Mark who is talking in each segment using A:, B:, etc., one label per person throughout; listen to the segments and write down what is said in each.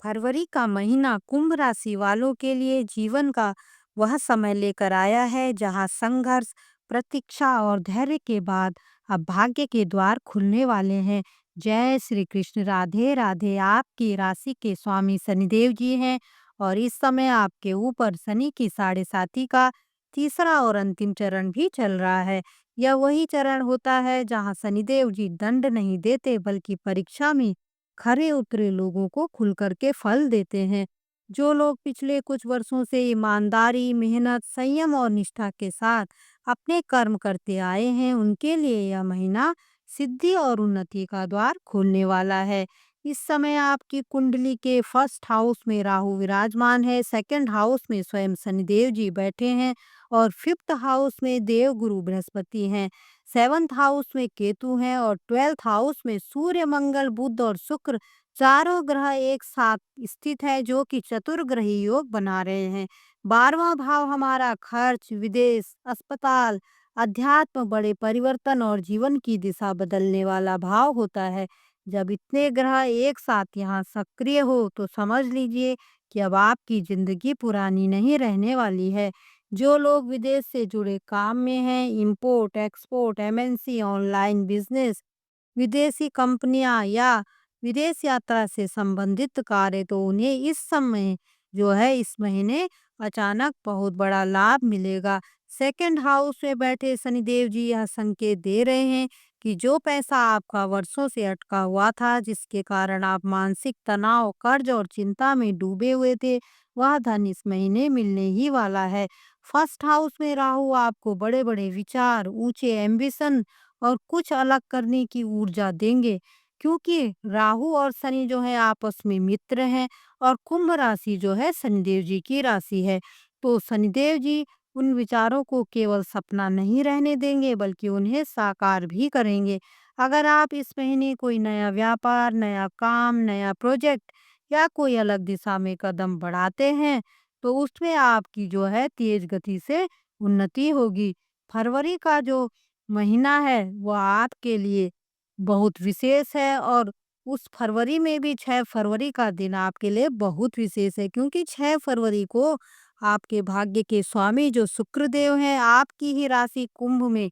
A: फरवरी का महीना कुंभ राशि वालों के लिए जीवन का वह समय लेकर आया है जहां संघर्ष, प्रतीक्षा और धैर्य के बाद अब भाग्य के द्वार खुलने वाले हैं। जय श्री कृष्ण, राधे राधे। आपकी राशि के स्वामी शनिदेव जी हैं और इस समय आपके ऊपर शनि की साढ़े साती का तीसरा और अंतिम चरण भी चल रहा है। यह वही चरण होता है जहां शनिदेव जी दंड नहीं देते बल्कि परीक्षा में खरे उतरे लोगों को खुल कर के फल देते हैं। जो लोग पिछले कुछ वर्षों से ईमानदारी, मेहनत, संयम और निष्ठा के साथ अपने कर्म करते आए हैं, उनके लिए यह महीना सिद्धि और उन्नति का द्वार खोलने वाला है। इस समय आपकी कुंडली के फर्स्ट हाउस में राहु विराजमान है, सेकंड हाउस में स्वयं शनिदेव जी बैठे हैं और फिफ्थ हाउस में देव गुरु बृहस्पति हैं। सेवंथ हाउस में केतु हैं और ट्वेल्थ हाउस में सूर्य, मंगल, बुध और शुक्र चारों ग्रह एक साथ स्थित है जो कि चतुर्ग्रही योग बना रहे हैं। 12वां भाव हमारा खर्च, विदेश, अस्पताल, अध्यात्म, बड़े परिवर्तन और जीवन की दिशा बदलने वाला भाव होता है। जब इतने ग्रह एक साथ यहाँ सक्रिय हो तो समझ लीजिए कि अब आपकी जिंदगी पुरानी नहीं रहने वाली है। जो लोग विदेश से जुड़े काम में हैं, import, export, MNC, online business, विदेशी कंपनियां या विदेश यात्रा से संबंधित कार्य, तो उन्हें इस समय जो है इस महीने अचानक बहुत बड़ा लाभ मिलेगा। सेकंड हाउस में बैठे शनिदेव जी यह संकेत दे रहे हैं कि जो पैसा आपका वर्षों से अटका हुआ था, जिसके कारण आप मानसिक तनाव, कर्ज और चिंता में डूबे हुए थे, वह धन इस महीने मिलने ही वाला है। फर्स्ट हाउस में राहु आपको बड़े बड़े विचार, ऊंचे एम्बिशन और कुछ अलग करने की ऊर्जा देंगे, क्योंकि राहु और शनि जो है आपस में मित्र हैं और कुंभ राशि जो है शनिदेव जी की राशि है। तो शनिदेव जी उन विचारों को केवल सपना नहीं रहने देंगे बल्कि उन्हें साकार भी करेंगे। अगर आप इस महीने कोई नया व्यापार, नया काम, नया प्रोजेक्ट या कोई अलग दिशा में कदम बढ़ाते हैं तो उसमें आपकी जो है तेज गति से उन्नति होगी। फरवरी का जो महीना है वो आपके लिए बहुत विशेष है और उस फरवरी में भी 6 फरवरी का दिन आपके लिए बहुत विशेष है, क्योंकि 6 फरवरी को आपके भाग्य के स्वामी जो शुक्रदेव हैं आपकी ही राशि कुंभ में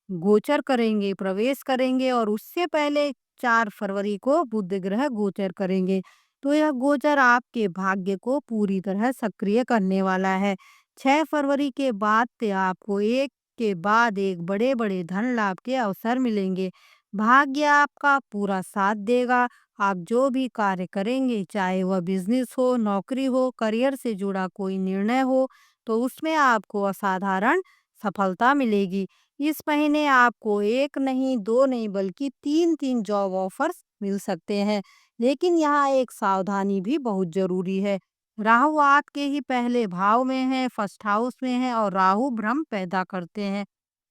A: गोचर करेंगे, प्रवेश करेंगे और उससे पहले 4 फरवरी को बुध ग्रह गोचर करेंगे। तो यह गोचर आपके भाग्य को पूरी तरह सक्रिय करने वाला है। 6 फरवरी के बाद से आपको एक के बाद एक बड़े-बड़े धन लाभ के अवसर मिलेंगे। भाग्य आपका पूरा साथ देगा। आप जो भी कार्य करेंगे, चाहे वह बिज़नेस हो, नौकरी हो, करियर से जुड़ा कोई निर्णय हो, तो उसमें आपको असाधारण सफलता मिलेगी। इस महीने आपको 1 नहीं, 2 नहीं बल्कि 3-3 जॉब ऑफर्स मिल सकते हैं। लेकिन यहाँ एक सावधानी भी बहुत ज़रूरी है। राहु आपके ही पहले भाव में है, फर्स्ट हाउस में है और राहु भ्रम पैदा करते हैं।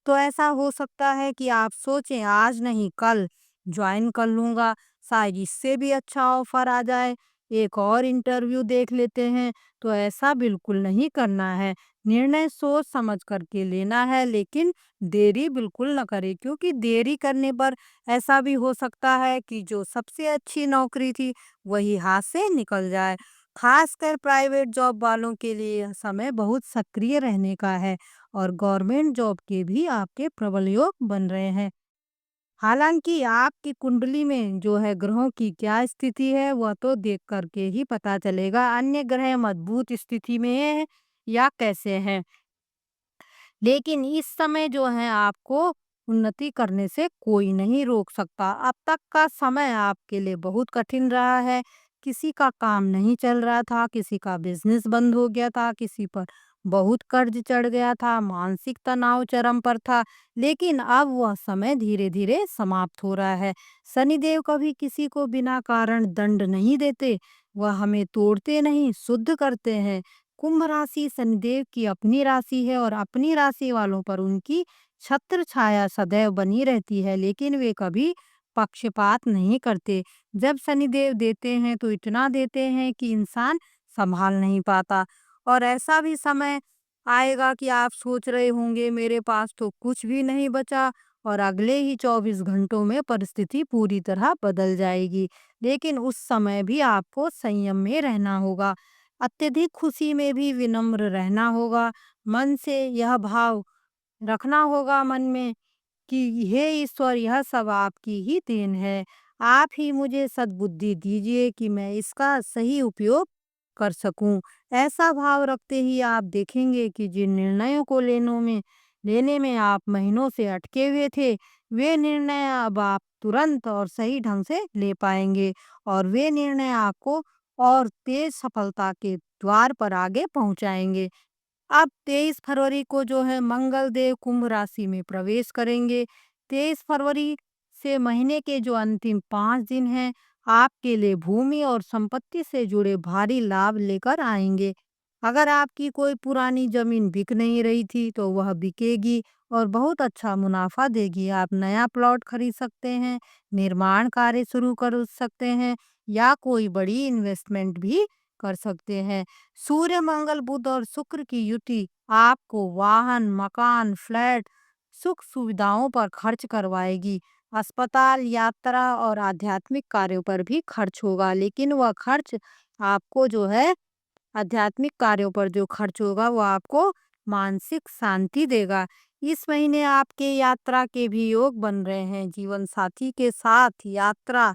A: तो ऐसा हो सकता है कि आप सोचें आज नहीं कल जॉइन कर लूँगा, शायद इससे भी अच्छा ऑफर आ जाए, एक और इंटरव्यू देख लेते हैं। तो ऐसा बिल्कुल नहीं करना है। निर्णय सोच समझ करके लेना है, लेकिन देरी बिल्कुल ना करें, क्योंकि देरी करने पर ऐसा भी हो सकता है कि जो सबसे अच्छी नौकरी थी वही हाथ से निकल जाए। खासकर प्राइवेट जॉब वालों के लिए यह समय बहुत सक्रिय रहने का है और गवर्नमेंट जॉब के भी आपके प्रबल योग बन रहे हैं। हालांकि आपकी कुंडली में जो है ग्रहों की क्या स्थिति है वह तो देख करके ही पता चलेगा, अन्य ग्रह मजबूत स्थिति में है या कैसे हैं। लेकिन इस समय जो है आपको उन्नति करने से कोई नहीं रोक सकता। अब तक का समय आपके लिए बहुत कठिन रहा है। किसी का काम नहीं चल रहा था, किसी का बिज़नेस बंद हो गया था, किसी पर बहुत कर्ज चढ़ गया था, मानसिक तनाव चरम पर था। लेकिन अब वह समय धीरे-धीरे समाप्त हो रहा है। शनिदेव कभी किसी को बिना कारण दंड नहीं देते, वह हमें तोड़ते नहीं, शुद्ध करते हैं। कुंभ राशि शनिदेव की अपनी राशि है और अपनी राशि वालों पर उनकी छत्र छाया सदैव बनी रहती है, लेकिन वे कभी पक्षपात नहीं करते। जब शनिदेव देते हैं तो इतना देते हैं कि इंसान संभाल नहीं पाता। और ऐसा भी समय आएगा कि आप सोच रहे होंगे मेरे पास तो कुछ भी नहीं बचा और अगले ही 24 घंटों में परिस्थिति पूरी तरह बदल जाएगी। लेकिन उस समय भी आपको संयम में रहना होगा। अत्यधिक खुशी में भी विनम्र रहना होगा। मन से यह भाव रखना होगा मन में कि हे ईश्वर, यह सब आपकी ही देन है। आप ही मुझे सद्बुद्धि दीजिए कि मैं इसका सही उपयोग कर सकूं। ऐसा भाव रखते ही आप देखेंगे कि जिन निर्णयों को लेने में आप महीनों से अटके हुए थे, वे निर्णय अब आप तुरंत और सही ढंग से ले पाएंगे, और वे निर्णय आपको और तेज सफलता के द्वार पर आगे पहुंचाएंगे। अब 23 फरवरी को जो है मंगल देव कुंभ राशि में प्रवेश करेंगे। 23 फरवरी से महीने के जो अंतिम 5 दिन हैं, आपके लिए भूमि और संपत्ति से जुड़े भारी लाभ लेकर आएंगे। अगर आपकी कोई पुरानी जमीन बिक नहीं रही थी, तो वह बिकेगी और बहुत अच्छा मुनाफा देगी। आप नया प्लॉट खरीद सकते हैं, निर्माण कार्य शुरू कर सकते हैं, या कोई बड़ी इन्वेस्टमेंट भी कर सकते हैं। सूर्य, मंगल, बुध और शुक्र की युति आपको वाहन, मकान, फ्लैट, सुख सुविधाओं पर खर्च करवाएगी। अस्पताल, यात्रा और आध्यात्मिक कार्यों पर भी खर्च होगा, लेकिन वह खर्च आपको जो है आध्यात्मिक कार्यों पर जो खर्च होगा वो आपको मानसिक शांति देगा। इस महीने आपके यात्रा के भी योग बन रहे हैं। जीवन साथी के साथ यात्रा,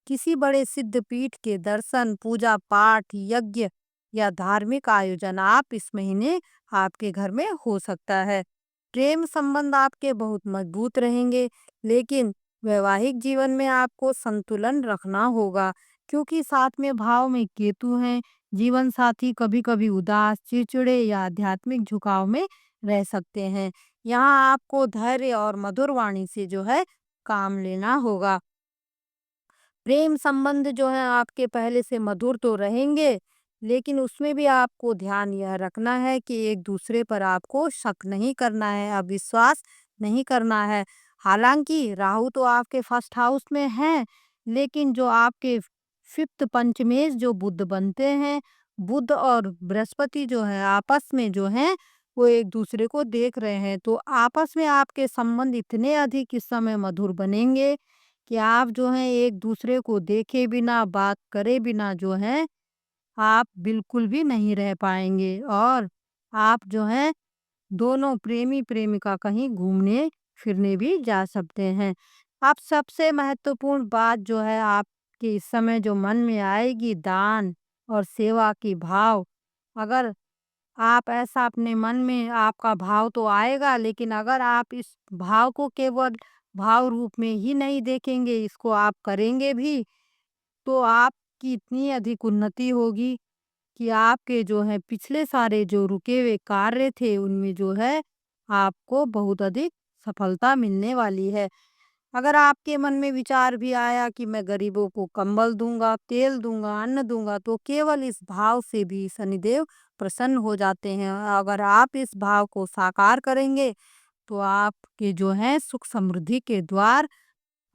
A: किसी बड़े सिद्ध पीठ के दर्शन, पूजा पाठ, यज्ञ या धार्मिक आयोजन आप इस महीने आपके घर में हो सकता है। प्रेम संबंध आपके बहुत मजबूत रहेंगे, लेकिन वैवाहिक जीवन में आपको संतुलन रखना होगा, क्योंकि साथ में भाव में केतु हैं। जीवन साथी कभी कभी उदास, चिड़चिड़े या आध्यात्मिक झुकाव में रह सकते हैं। यहाँ आपको धैर्य और मधुर वाणी से जो है काम लेना होगा। प्रेम संबंध जो है आपके पहले से मधुर तो रहेंगे, लेकिन उसमें भी आपको ध्यान यह रखना है कि एक दूसरे पर आपको शक नहीं करना है, अविश्वास नहीं करना है। हालांकि राहु तो आपके फर्स्ट हाउस में है, लेकिन जो आपके फिफ्थ पंचमेश जो बुध बनते हैं, बुध और बृहस्पति जो है आपस में जो है वो एक दूसरे को देख रहे हैं, तो आपस में आपके संबंध इतने अधिक इस समय मधुर बनेंगे कि आप जो हैं एक दूसरे को देखे बिना, बात करे बिना जो है आप बिल्कुल भी नहीं रह पाएंगे, और आप जो है दोनों प्रेमी प्रेमिका कहीं घूमने फिरने भी जा सकते हैं। अब सबसे महत्वपूर्ण बात जो है आपके इस समय जो मन में आएगी, दान और सेवा की भाव। अगर आप ऐसा अपने मन में आपका भाव तो आएगा, लेकिन अगर आप इस भाव को केवल भाव रूप में ही नहीं देखेंगे, इसको आप करेंगे भी, तो आपकी इतनी अधिक उन्नति होगी कि आपके जो है पिछले सारे जो रुके हुए कार्य थे उनमें जो है आपको बहुत अधिक सफलता मिलने वाली है। अगर आपके मन में विचार भी आया कि मैं गरीबों को कंबल दूंगा, तेल दूंगा, अन्न दूंगा, तो केवल इस भाव से भी शनिदेव प्रसन्न हो जाते हैं। अगर आप इस भाव को साकार करेंगे, तो आपके जो है सुख समृद्धि के द्वार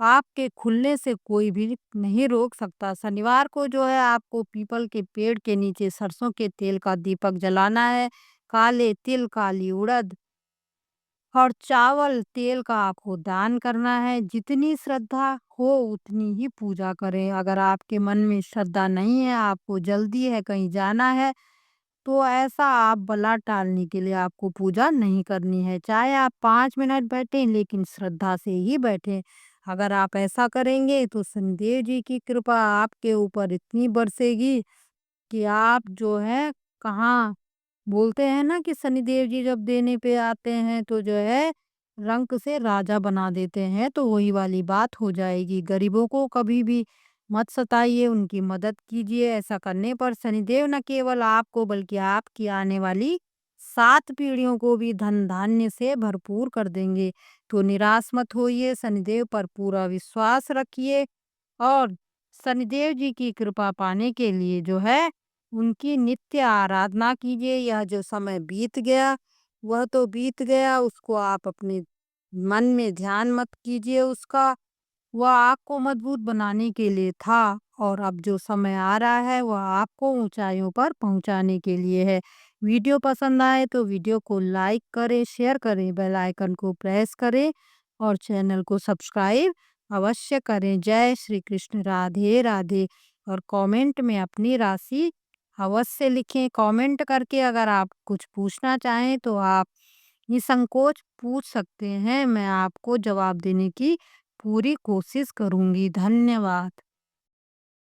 A: आपके खुलने से कोई भी नहीं रोक सकता। शनिवार को जो है आपको पीपल के पेड़ के नीचे सरसों के तेल का दीपक जलाना है। काले तिल, काली उड़द और चावल तेल का आपको दान करना है। जितनी श्रद्धा हो उतनी ही पूजा करें। अगर आपके मन में श्रद्धा नहीं है, आपको जल्दी है, कहीं जाना है, तो ऐसा आप बला टालने के लिए आपको पूजा नहीं करनी है। चाहे आप 5 मिनट बैठें, लेकिन श्रद्धा से ही बैठें। अगर आप ऐसा करेंगे तो शनिदेव जी की कृपा आपके ऊपर इतनी बरसेगी कि आप जो है कहाँ, बोलते हैं ना कि शनिदेव जी जब देने पे आते हैं तो जो है रंक से राजा बना देते हैं, तो वही वाली बात हो जाएगी। गरीबों को कभी भी मत सताइए, उनकी मदद कीजिए। ऐसा करने पर शनिदेव न केवल आपको बल्कि आपकी आने वाली 7 पीढ़ियों को भी धन धान्य से भरपूर कर देंगे। तो निराश मत होइए, शनिदेव पर पूरा विश्वास रखिए, और शनिदेव जी की कृपा पाने के लिए जो है उनकी नित्य आराधना कीजिए। यह जो समय बीत गया वह तो बीत गया, उसको आप अपने मन में ध्यान मत कीजिए उसका। वह आपको मजबूत बनाने के लिए था, और अब जो समय आ रहा है वह आपको ऊंचाइयों पर पहुंचाने के लिए है। वीडियो पसंद आए तो वीडियो को लाइक करें, शेयर करें, बेल आइकन को प्रेस करें और चैनल को सब्सक्राइब अवश्य करें। जय श्री कृष्ण, राधे राधे। और कमेंट में अपनी राशि अवश्य लिखें। कमेंट करके अगर आप कुछ पूछना चाहें तो आप निसंकोच पूछ सकते हैं। मैं आपको जवाब देने की पूरी कोशिश करूंगी। धन्यवाद।